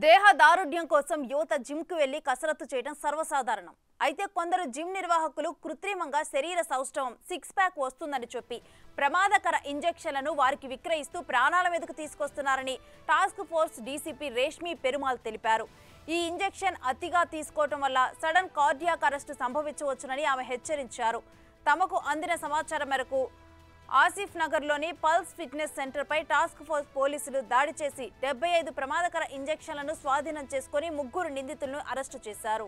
దేహ దారుఢ్యం కోసం యువత జిమ్ కు వెళ్లి కసరత్తు చేయడం సర్వసాధారణం. అయితే కొందరు జిమ్ నిర్వాహకులు కృత్రిమంగా శరీర సౌష్ఠవం సిక్స్ ప్యాక్ వస్తుందని చెప్పి ప్రమాదకర ఇంజెక్షన్లను వారికి విక్రయిస్తూ ప్రాణాల మీదకు తీసుకొస్తున్నారని task force DCP Reshmi Perumal తెలిపారు. ఈ ఇంజెక్షన్ అతిగా తీసుకోవడం వల్ల సడన్ కార్డియాక్ అరెస్ట్ సంభవించవచ్చునని ఆమె హెచ్చరించారు. తమకు అందిన సమాచారం మేరకు ఆసిఫ్ నగర్లోని పల్స్ ఫిట్నెస్ సెంటర్పై టాస్క్ ఫోర్స్ పోలీసులు దాడి చేసి 75 ప్రమాదకర ఇంజెక్షన్లను స్వాధీనం చేసుకుని 3 నిందితులను అరెస్టు చేశారు.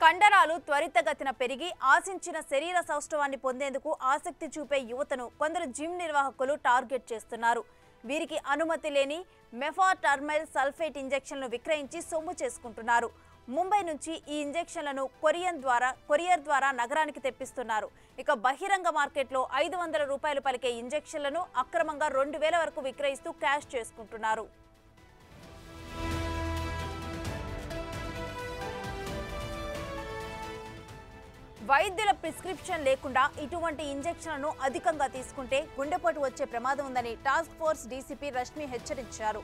కండరాలు త్వరితగతిన పెరిగి ఆశించిన శరీర సౌష్ఠవాన్ని పొందేందుకు ఆసక్తి చూపే యువతను కొందరు జిమ్ నిర్వాహకులు టార్గెట్ చేస్తున్నారు. వీరికి అనుమతి లేని మెఫాటర్మైల్ సల్ఫేట్ ఇంజెక్షన్లను విక్రయించి సొమ్ము చేసుకుంటున్నారు. ముంబై నుంచి ఈ ఇంజెక్షన్లను కొరియర్ ద్వారా నగరానికి తెప్పిస్తున్నారు. ఇక బహిరంగ మార్కెట్లో 500 రూపాయలు పలికే ఇంజెక్షన్లను అక్రమంగా 2000 వరకు విక్రయిస్తూ క్యాష్ చేసుకుంటున్నారు. వైద్యుల ప్రిస్క్రిప్షన్ లేకుండా ఇటువంటి ఇంజెక్షన్లను అధికంగా తీసుకుంటే గుండెపోటు వచ్చే ప్రమాదం ఉందని టాస్క్ ఫోర్స్ డీసీపీ రష్మి హెచ్చరించారు.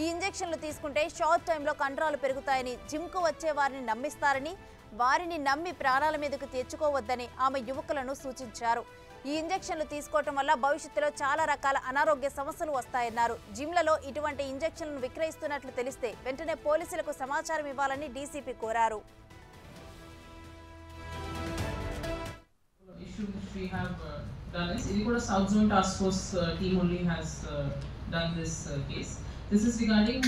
ఈ ఇంజెక్షన్లు తీసుకుంటే షార్ట్ టైంలో కండరాలు పెరుగుతాయని జిమ్కు వచ్చే వారిని నమ్మిస్తారని, వారిని నమ్మి ప్రాణాల మీదకు తెచ్చుకోవద్దని ఆమె యువకులను సూచించారు. ఈ ఇంజెక్షన్లు తీసుకోవటం వల్ల భవిష్యత్తులో చాలా రకాల అనారోగ్య సమస్యలు వస్తాయన్నారు. జిమ్లలో ఇటువంటి ఇంజెక్షన్లను విక్రయిస్తున్నట్లు తెలిస్తే వెంటనే పోలీసులకు సమాచారం ఇవ్వాలని డీసీపీ కోరారు. We have done is ఇది కూడా South Zone Task Force team only has done this case. This is regarding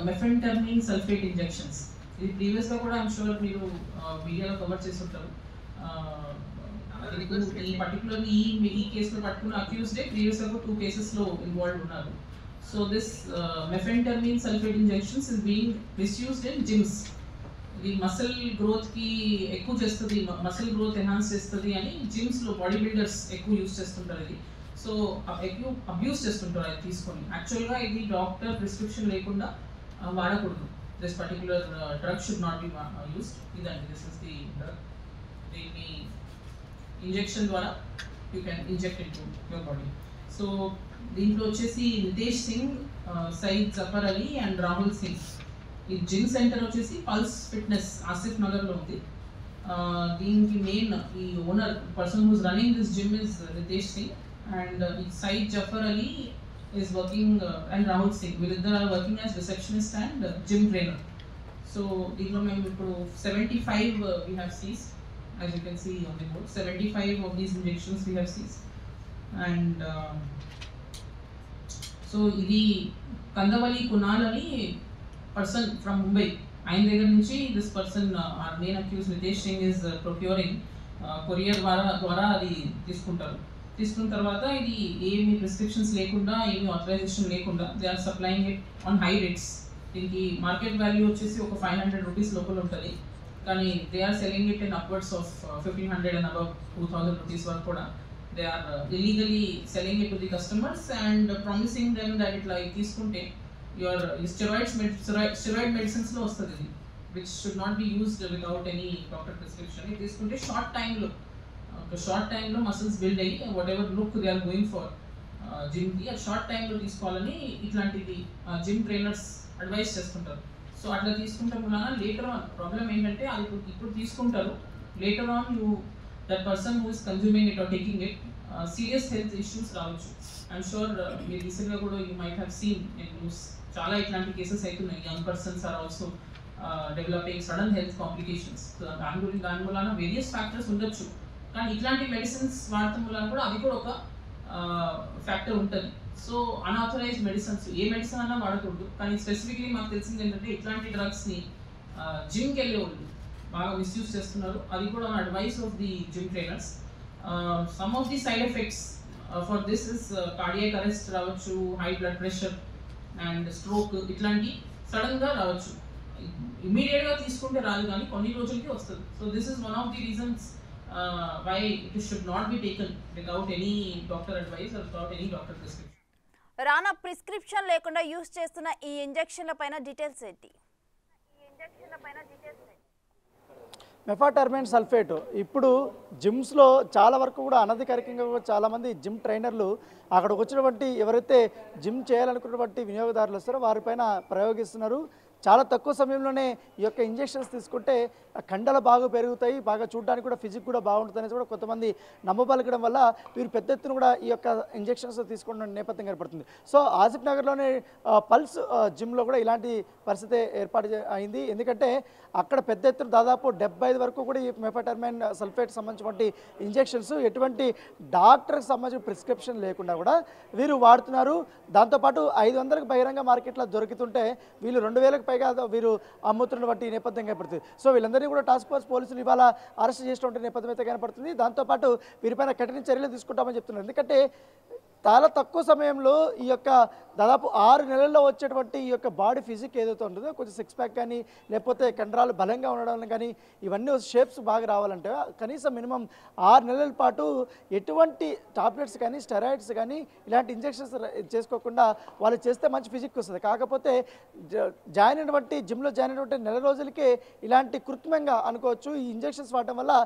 mefentermine sulfate injections. ఇది ప్రీవియస్ గా కూడా I'm sure మీరు వీడియోలో కవర్ చేసి ఉంటారు. ఈ పర్టికులర్లీ ఈ కేసులో పట్టుకున్న అక్యూజ్డ్ ప్రీవియస్ గా 2 కేసెస్ లో ఇన్వాల్వ్డ్ ఉన్నారు. So this mefentermine sulfate injections is being misused in gyms. ఇది మసిల్ గ్రోత్ కి ఎక్కువ చేస్తుంది, మసిల్ గ్రోత్ ఎన్హాన్స్ చేస్తుంది అని జిమ్స్ లో బాడీ బిల్డర్స్ ఎక్కువ యూజ్ చేస్తుంటారు. ఇది సో ఎక్కువ అబ్యూస్ చేస్తుంటారు అది తీసుకొని. యాక్చువల్గా ఇది డాక్టర్ ప్రిస్క్రిప్షన్ లేకుండా వాడకూడదు. This particular drug should not be used. ఇదండి, దిస్ ఇస్ ది డ్రగ్. దీన్ని ఇంజెక్షన్ ద్వారా you can inject into your body. So దీంట్లో వచ్చేసి నితేష్ సింగ్, సయీద్ జఫర్ అలీ అండ్ రాహుల్ సింగ్. ఈ జిమ్ సెంటర్ వచ్చేసి పల్స్ ఫిట్నెస్ ఆసిఫ్ నగర్లో ఉంది. దీనికి మెయిన్ ఈ owner person who's running this gym is Nitesh Singh and Saeed Zafar Ali is working and Rahul Singh. వీళ్ళిద్దరు are working as receptionist and gym trainer. So దీంట్లో మేము ఇప్పుడు 75 we have seized, as you can see on the board. 75 of these injections we have seized. And so ఇది కందవలి కునాల్ అని person from Mumbai. ఆయన దగ్గర నుంచి this person or main accused Nitesh Singh is procuring courier ద్వారా అది తీసుకున్న తర్వాత ఇది ఏమి ప్రిస్క్రిప్షన్స్ లేకుండా, ఏమి ఆథరైజేషన్ లేకుండా they are supplying it on high rates. దీనికి మార్కెట్ వాల్యూ వచ్చేసి ఒక 500 రూపీస్ లోపల ఉంటుంది, కానీ they are selling it in upwards of 1500 and above 2000 rupees వరకు కూడా they are illegally selling it to the customers and promising them that ఇట్లా తీసుకుంటే your steroid medicines lo ostadi, which should not be used without any doctor prescription. It తీసుకుంటే short టైంలో muscles build అయ్యి whatever look they are going for gym కి ఆ short టైంలో తీసుకోవాలని ఇట్లాంటిది జిమ్ ట్రైనర్స్ అడ్వైస్ చేస్తుంటారు. సో అట్లా తీసుకుంటే కూడా లేటర్ ఆన్ ప్రాబ్లం ఏంటంటే అది ఇప్పుడు తీసుకుంటారు, later on that person who is consuming it or taking it serious health issues రావచ్చు. ఐఎమ్ షూర్ మీరు రీసెంట్గా కూడా you might have seen in news చాలా ఇట్లాంటి కేసెస్ అవుతున్నాయి. Young persons are also developing sudden health complications. దాని వలన వేరియస్ ఫ్యాక్టర్స్ ఉండొచ్చు, కానీ ఇట్లాంటి మెడిసిన్స్ వాడటం వలన కూడా అది కూడా ఒక ఫ్యాక్టర్ ఉంటుంది. సో అన్ఆథరైజ్డ్ మెడిసిన్స్ ఏ మెడిసిన్ అన్నా వాడకూడదు, కానీ స్పెసిఫిక్లీ మాకు తెలిసింది ఏంటంటే ఇట్లాంటి డ్రగ్స్ని జిమ్కి వెళ్ళే వాళ్ళు బాగా మిస్యూజ్ చేస్తున్నారు. అది కూడా advice of the gym trainers. Some of the side effects for this is cardiac arrest రావచ్చు, high blood pressure and stroke, ఇట్లాంటి సడన్గా రావచ్చు. ఇమీడియట్గా తీసుకుంటే రాదు, కానీ కొన్ని రోజులకి వస్తుంది. So this is one of the reasons why it should not be taken without any doctor advice or without any doctor prescription. Rana prescription లేకుండా యూస్ చేస్తున్న ఈ ఇంజెక్షన్ల పైన డీటెయిల్స్ ఏంటి? మెఫాటార్మైన్ సల్ఫేట్ ఇప్పుడు జిమ్స్లో చాలా వరకు కూడా అనధికారికంగా కూడా చాలామంది జిమ్ ట్రైనర్లు అక్కడికి వచ్చినటువంటి ఎవరైతే జిమ్ చేయాలనుకున్నటువంటి వినియోగదారులు వస్తారో వారిపైన ప్రయోగిస్తున్నారు. చాలా తక్కువ సమయంలోనే ఈ యొక్క ఇంజెక్షన్స్ తీసుకుంటే కండలు బాగా పెరుగుతాయి, బాగా చూడడానికి కూడా ఫిజిక్ కూడా బాగుంటుంది అనేసి కూడా కొంతమంది నమ్మబలకడం వల్ల వీరు పెద్ద ఎత్తున కూడా ఈ యొక్క ఇంజెక్షన్స్ తీసుకున్న నేపథ్యం ఏర్పడుతుంది. సో ఆసిఫ్ నగర్లోనే పల్స్ జిమ్లో కూడా ఇలాంటి పరిస్థితి అయింది. ఎందుకంటే అక్కడ పెద్ద ఎత్తున దాదాపు 75 వరకు కూడా ఈ మెఫాటార్మైన్ సల్ఫేట్ సంబంధించినటువంటి ఇంజెక్షన్స్ ఎటువంటి డాక్టర్కి సంబంధించిన ప్రిస్క్రిప్షన్ లేకుండా కూడా వీరు వాడుతున్నారు. దాంతోపాటు 500కి బహిరంగ మార్కెట్లో దొరుకుతుంటే వీళ్ళు 2000కి పైగా వీరు అమ్ముతున్నటువంటి నేపథ్యం కనపడుతుంది. సో వీళ్ళందరినీ కూడా టాస్క్ ఫోర్స్ పోలీసులు ఇవాళ అరెస్ట్ చేసినటువంటి నేపథ్యం అయితే కనపడుతుంది. దాంతోపాటు వీరిపైన కఠిన చర్యలు తీసుకుంటామని చెప్తున్నారు. ఎందుకంటే చాలా తక్కువ సమయంలో ఈ యొక్క దాదాపు 6 నెలల్లో వచ్చేటువంటి ఈ యొక్క బాడీ ఫిజిక్ ఏదైతే ఉంటుందో కొంచెం సిక్స్ ప్యాక్ కానీ లేకపోతే కండరాలు బలంగా ఉండడం కానీ ఇవన్నీ షేప్స్ బాగా రావాలంటే కనీసం మినిమం 6 నెలల పాటు ఎటువంటి టాబ్లెట్స్ కానీ స్టెరాయిడ్స్ కానీ ఇలాంటి ఇంజెక్షన్స్ చేసుకోకుండా వాళ్ళు చేస్తే మంచి ఫిజిక్ వస్తుంది. కాకపోతే జిమ్లో జాయిన్ అయినటువంటి నెల రోజులకే ఇలాంటి కృత్రిమంగా అనుకోవచ్చు ఈ ఇంజెక్షన్స్ వాడటం వల్ల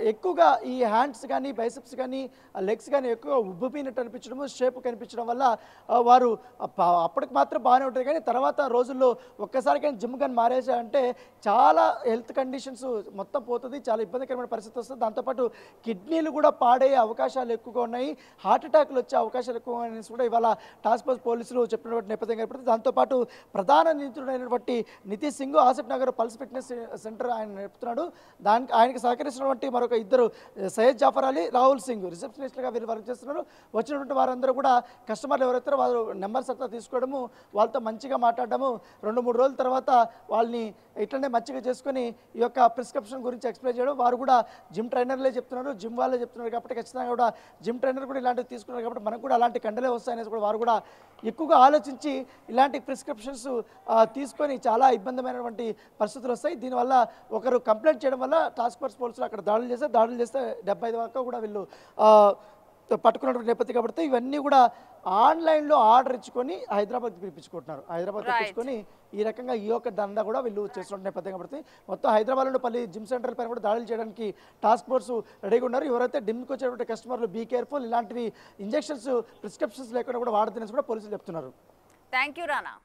ఎక్కువగా ఈ హ్యాండ్స్ కానీ బైసెప్స్ కానీ లెగ్స్ కానీ ఎక్కువ ఉబ్బిపోయినట్టు అనిపించడము షేప్ కనిపించడం వల్ల వారు అప్పటికి మాత్రం బాగానే ఉంటుంది. కానీ తర్వాత రోజుల్లో ఒక్కసారి కానీ జిమ్ కానీ మారేసారంటే చాలా హెల్త్ కండిషన్స్ మొత్తం పోతుంది, చాలా ఇబ్బందికరమైన పరిస్థితి వస్తుంది. దాంతోపాటు కిడ్నీలు కూడా పాడయ్యే అవకాశాలు ఎక్కువగా ఉన్నాయి, హార్ట్ అటాక్లు వచ్చే అవకాశాలు ఎక్కువగా అనేసి కూడా ఇవాళ టాస్క్ ఫోర్స్ పోలీసులు చెప్పినటువంటి నేపథ్యం ఏర్పడుతుంది. దాంతోపాటు ప్రధాన నిందితుడైనటువంటి Nitish Singh Asif Nagar pulse fitness centre ఆయన నడుపుతున్నాడు. ఆయనకి సహకరిస్తున్న మరొక ఇద్దరు సయ్యద్ జాఫర్ అలీ, రాహుల్ సింగ్ రిసెప్షనిస్ట్గా వీరు వర్క్ చేస్తున్నారు. వచ్చినటువంటి వారందరూ కూడా కస్టమర్లు ఎవరైతే వారు నెంబర్స్ అంతా తీసుకోవడము, వాళ్ళతో మంచిగా మాట్లాడడము, 2-3 రోజుల తర్వాత వాళ్ళని ఇట్లనే మంచిగా చేసుకొని ఈ యొక్క ప్రిస్క్రిప్షన్ గురించి ఎక్స్ప్లెయిన్ చేయడం. వారు కూడా జిమ్ ట్రైనర్లే చెప్తున్నారు, జిమ్ వాళ్ళే చెప్తున్నారు కాబట్టి ఖచ్చితంగా కూడా జిమ్ ట్రైనర్ కూడా ఇలాంటివి తీసుకున్నారు కాబట్టి మనకు కూడా అలాంటి కండలే వస్తాయనేసి కూడా వారు కూడా ఎక్కువగా ఆలోచించి ఇలాంటి ప్రిస్క్రిప్షన్స్ తీసుకొని చాలా ఇబ్బందిమైనటువంటి పరిస్థితులు వస్తాయి. దీనివల్ల ఒకరు కంప్లైంట్ చేయడం వల్ల టాస్క్ ఫోర్స్ పోలీసులు అక్కడ దాడులు చేస్తే 75 వరకు కూడా వీళ్ళు పట్టుకున్నటువంటి నేపథ్యం కాబట్టి ఇవన్నీ కూడా ఆన్లైన్లో ఆర్డర్ ఇచ్చుకొని హైదరాబాద్కి పిలిపించుకుంటున్నారు. హైదరాబాద్ తెప్పించుకొని ఈ రకంగా ఈ యొక్క దందా కూడా వీళ్ళు చేస్తున్న నేపథ్యం కాబట్టి మొత్తం హైదరాబాద్లో పల్లి జిమ్ సెంటర్ పైన కూడా దాడులు చేయడానికి టాస్క్ ఫోర్స్ రెడీగా ఉన్నారు. ఎవరైతే జిమ్కి వచ్చేటువంటి కస్టమర్లు బీ కేర్ఫుల్, ఇలాంటివి ఇంజెక్షన్స్ ప్రిస్క్రిప్షన్స్ లేకుండా కూడా వాడుతున్నది కూడా పోలీసులు చెప్తున్నారు. Thank you Rana.